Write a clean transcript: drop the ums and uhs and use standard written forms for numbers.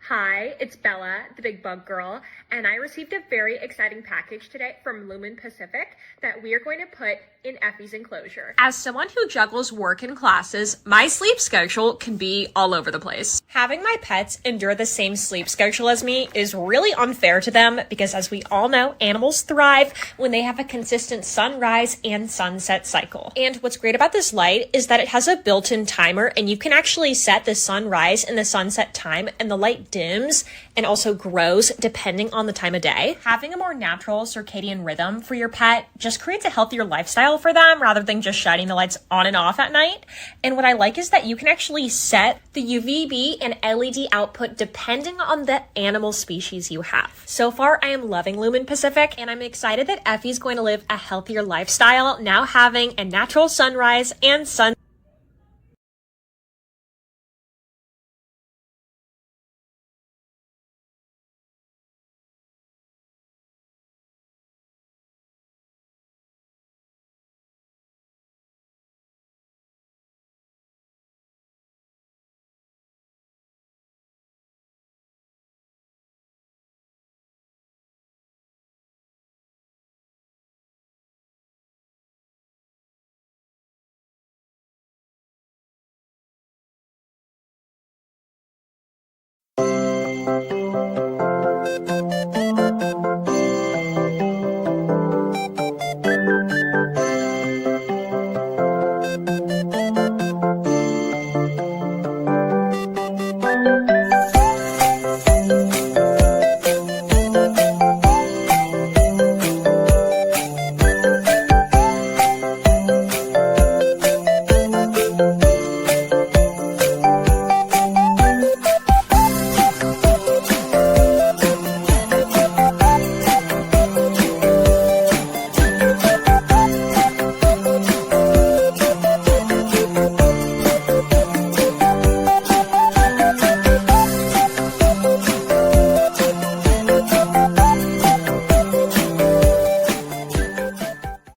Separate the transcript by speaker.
Speaker 1: Hi, it's Bella, the big bug girl, and I received a very exciting package today from LuminPacific that we are going to put in Effie's enclosure.
Speaker 2: As someone who juggles work and classes, my sleep schedule can be all over the place. Having my pets endure the same sleep schedule as me is really unfair to them because, as we all know, animals thrive when they have a consistent sunrise and sunset cycle. And what's great about this light is that it has a built-in timer, and you can actually set the sunrise and the sunset time, and the light dims and also grows depending on the time of day. Having a more natural circadian rhythm for your pet just creates a healthier lifestyle for them rather than just shining the lights on and off at night. And what I like is that you can actually set the UVB and LED output depending on the animal species you have. So far, I am loving LuminPacific, and I'm excited that Effie's going to live a healthier lifestyle now having a natural sunrise and sun